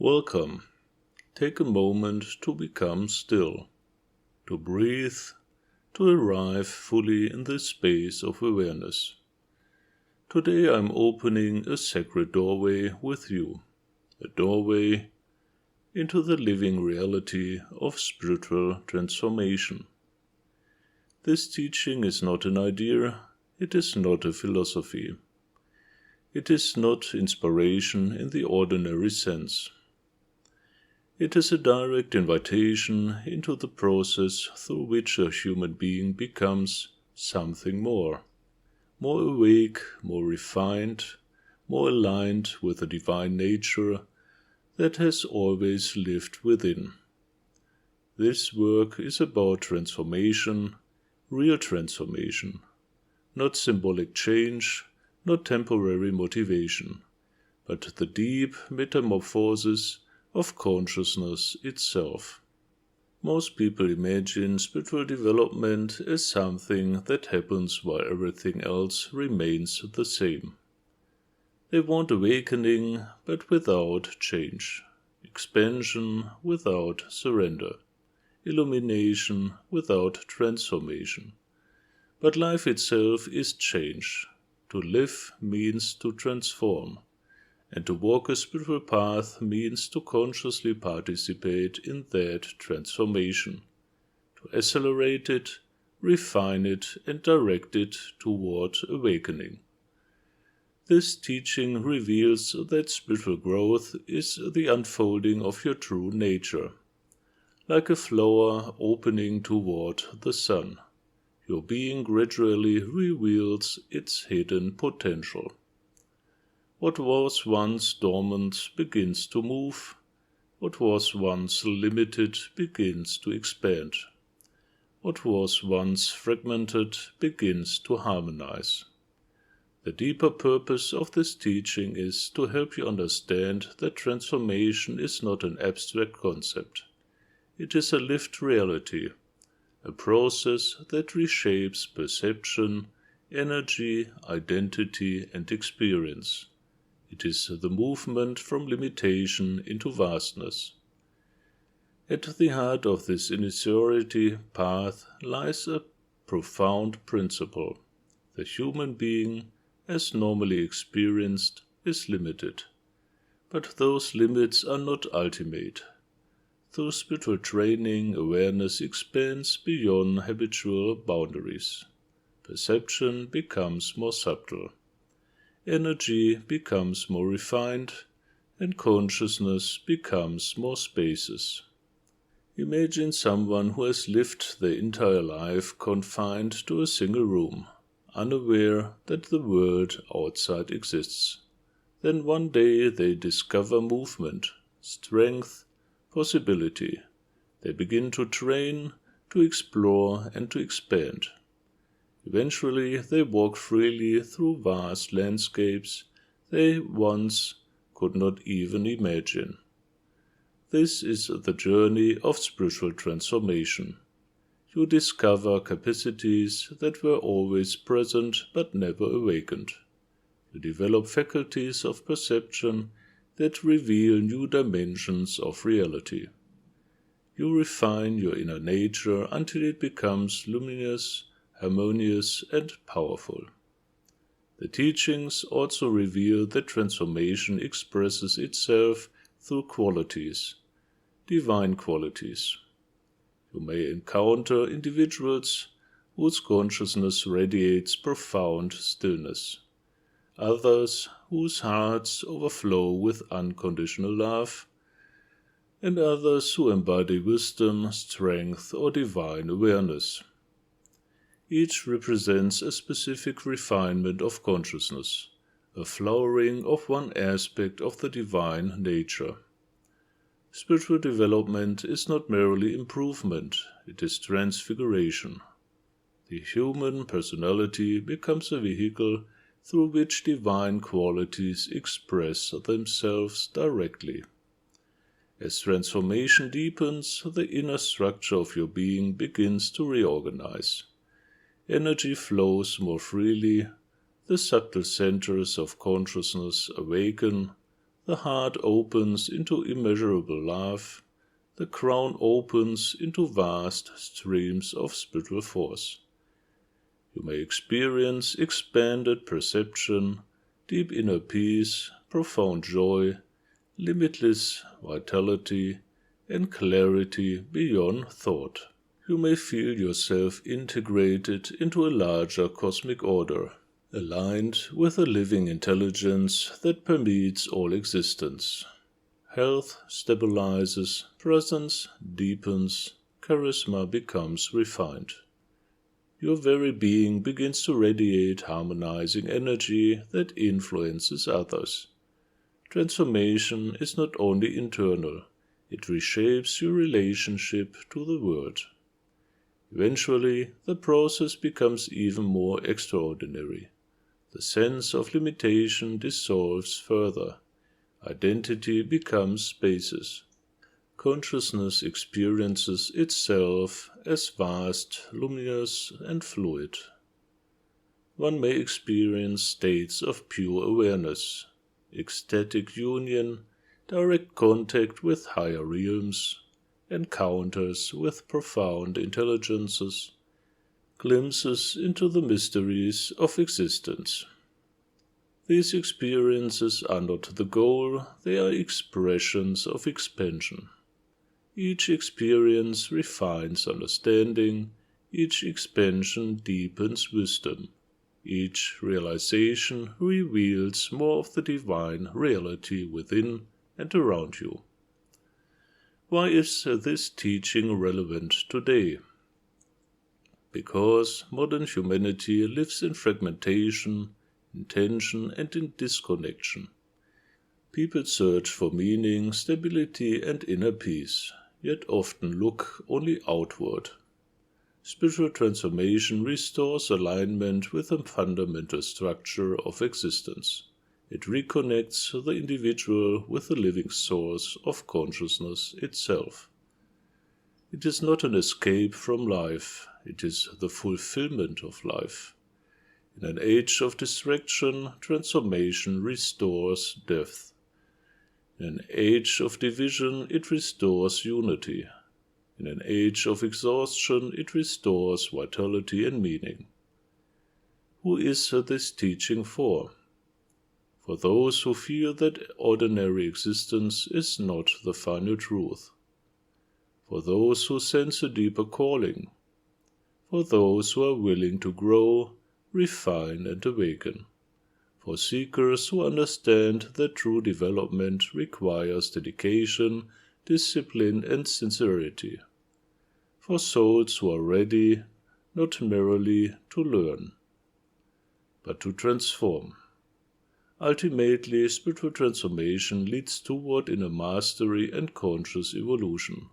Welcome. Take a moment to become still, to breathe, to arrive fully in this space of awareness. Today I'm opening a sacred doorway with you, a doorway into the living reality of spiritual transformation. This teaching is not an idea, it is not a philosophy. It is not inspiration in the ordinary sense. It is a direct invitation into the process through which a human being becomes something more awake, more refined, more aligned with the divine nature that has always lived within. This work is about transformation, real transformation, not symbolic change, not temporary motivation, but the deep metamorphosis of consciousness itself. Most people imagine spiritual development as something that happens while everything else remains the same. They want awakening, but without change, expansion without surrender, illumination without transformation. But life itself is change. To live means to transform. And to walk a spiritual path means to consciously participate in that transformation, to accelerate it, refine it, and direct it toward awakening. This teaching reveals that spiritual growth is the unfolding of your true nature. Like a flower opening toward the sun, your being gradually reveals its hidden potential. What was once dormant begins to move. What was once limited begins to expand. What was once fragmented begins to harmonize. The deeper purpose of this teaching is to help you understand that transformation is not an abstract concept. It is a lived reality, a process that reshapes perception, energy, identity, and experience. It is the movement from limitation into vastness. At the heart of this initiatory path lies a profound principle. The human being, as normally experienced, is limited. But those limits are not ultimate. Through spiritual training, awareness expands beyond habitual boundaries. Perception becomes more subtle. Energy becomes more refined, and consciousness becomes more spacious. Imagine someone who has lived their entire life confined to a single room, unaware that the world outside exists. Then one day they discover movement, strength, possibility. They begin to train, to explore, and to expand. Eventually they walk freely through vast landscapes they once could not even imagine. This is the journey of spiritual transformation. You discover capacities that were always present but never awakened. You develop faculties of perception that reveal new dimensions of reality. You refine your inner nature until it becomes luminous, harmonious, and powerful. The teachings also reveal that transformation expresses itself through qualities, divine qualities. You may encounter individuals whose consciousness radiates profound stillness, others whose hearts overflow with unconditional love, and others who embody wisdom, strength, or divine awareness. Each represents a specific refinement of consciousness, a flowering of one aspect of the divine nature. Spiritual development is not merely improvement, it is transfiguration. The human personality becomes a vehicle through which divine qualities express themselves directly. As transformation deepens, the inner structure of your being begins to reorganize. Energy flows more freely, the subtle centers of consciousness awaken, The heart opens into immeasurable love. The crown opens into vast streams of spiritual force. You may experience expanded perception, deep inner peace, profound joy, limitless vitality, and clarity beyond thought. You may feel yourself integrated into a larger cosmic order, aligned with a living intelligence that permeates all existence. Health stabilizes, presence deepens, charisma becomes refined. Your very being begins to radiate harmonizing energy that influences others. Transformation is not only internal, it reshapes your relationship to the world. Eventually, the process becomes even more extraordinary. The sense of limitation dissolves further. Identity becomes spacious. Consciousness experiences itself as vast, luminous, and fluid. One may experience states of pure awareness, ecstatic union, direct contact with higher realms, encounters with profound intelligences, glimpses into the mysteries of existence. These experiences are not the goal, they are expressions of expansion. Each experience refines understanding, each expansion deepens wisdom, each realization reveals more of the divine reality within and around you. Why is this teaching relevant today? Because modern humanity lives in fragmentation, in tension, and in disconnection. People search for meaning, stability, and inner peace, yet often look only outward. Spiritual transformation restores alignment with the fundamental structure of existence. It reconnects the individual with the living source of consciousness itself. It is not an escape from life, it is the fulfillment of life. In an age of distraction, transformation restores depth. In an age of division, it restores unity. In an age of exhaustion, it restores vitality and meaning. Who is this teaching for? For those who feel that ordinary existence is not the final truth. For those who sense a deeper calling. For those who are willing to grow, refine, and awaken. For seekers who understand that true development requires dedication, discipline, and sincerity. For souls who are ready, not merely to learn, but to transform. Ultimately, spiritual transformation leads toward inner mastery and conscious evolution.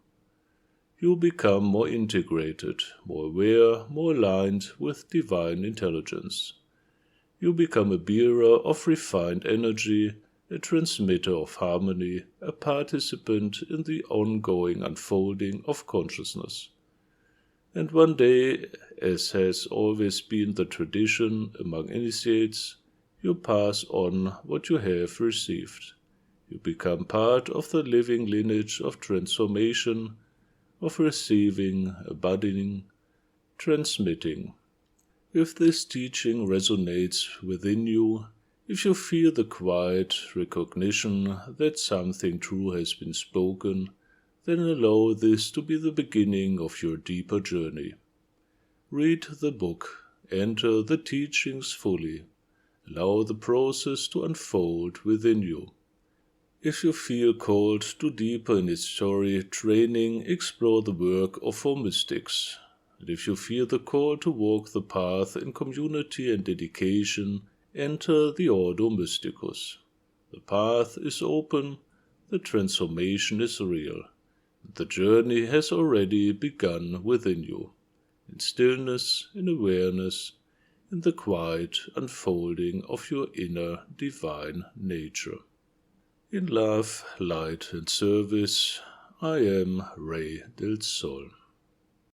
You become more integrated, more aware, more aligned with divine intelligence. You become a bearer of refined energy, a transmitter of harmony, a participant in the ongoing unfolding of consciousness. And one day, as has always been the tradition among initiates, you pass on what you have received. You become part of the living lineage of transformation, of receiving, abandoning, transmitting. If this teaching resonates within you, if you feel the quiet recognition that something true has been spoken, then allow this to be the beginning of your deeper journey. Read the book, enter the teachings fully. Allow the process to unfold within you. If you feel called to deeper initiatory training, explore the work of four mystics. And if you feel the call to walk the path in community and dedication, enter the Ordo Mysticus. The path is open, the transformation is real, and the journey has already begun within you, in stillness, in awareness, in the quiet unfolding of your inner divine nature. In love, light, and service, I am Ray del Sol.